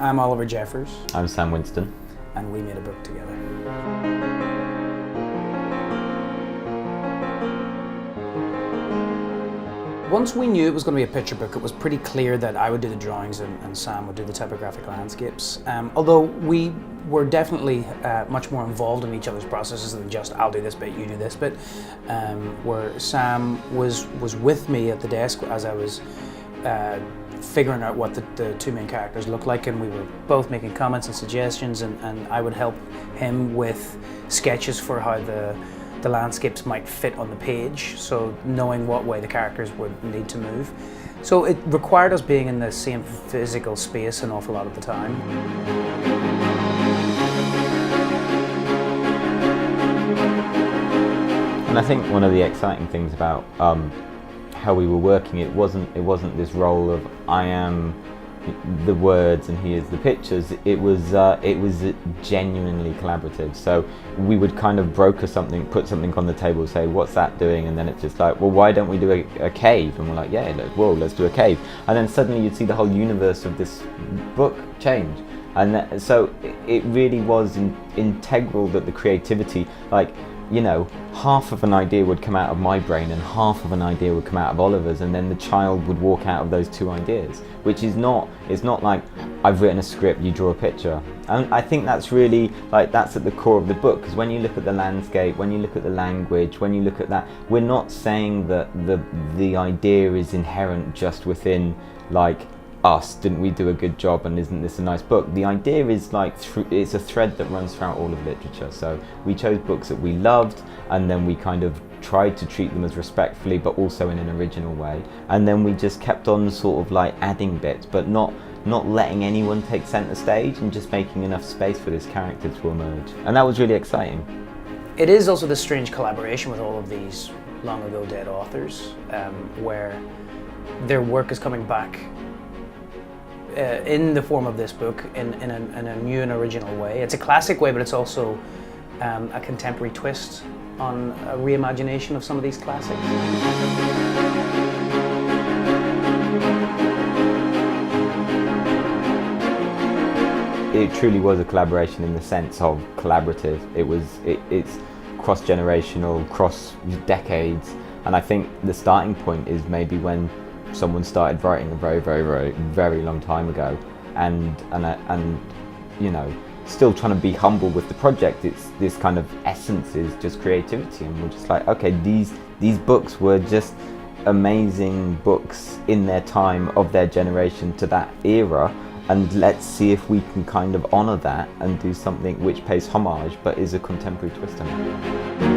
I'm Oliver Jeffers. I'm Sam Winston. And we made a book together. Once we knew it was going to be a picture book, it was pretty clear that I would do the drawings and Sam would do the typographic landscapes. Although we were definitely much more involved in each other's processes than just I'll do this bit, you do this bit. Where Sam was with me at the desk as I was figuring out what the two main characters look like, and we were both making comments and suggestions, and I would help him with sketches for how the landscapes might fit on the page, so knowing what way the characters would need to move. So it required us being in the same physical space an awful lot of the time. And I think one of the exciting things about how we were working, it wasn't this role of I am the words and he is the pictures. It was genuinely collaborative. So we would kind of broker something, put something on the table, say what's that doing, and then it's just like, well, why don't we do a cave? And we're like, yeah, let's do a cave. And then suddenly you'd see the whole universe of this book change. And so it really was integral that the creativity, like, you know, half of an idea would come out of my brain and half of an idea would come out of Oliver's, and then the child would walk out of those two ideas, which is it's not like I've written a script, you draw a picture. And I think that's really, like, that's at the core of the book, because when you look at the landscape, when you look at the language, when you look at that, we're not saying that the idea is inherent just within, like, us, didn't we do a good job and isn't this a nice book? The idea is like, it's a thread that runs throughout all of literature. So we chose books that we loved, and then we kind of tried to treat them as respectfully but also in an original way, and then we just kept on sort of like adding bits, but not letting anyone take center stage, and just making enough space for this character to emerge. And that was really exciting. It is also this strange collaboration with all of these long ago dead authors, where their work is coming back in the form of this book in a new and original way. It's a classic way, but it's also a contemporary twist on a reimagination of some of these classics. It truly was a collaboration in the sense of collaborative. It's cross-generational, cross decades, and I think the starting point is maybe when someone started writing a very, very, very, very long time ago, and you know, still trying to be humble with the project. It's this kind of essence is just creativity, and we're just like, okay, these books were just amazing books in their time, of their generation, to that era, and let's see if we can kind of honor that and do something which pays homage but is a contemporary twist on it.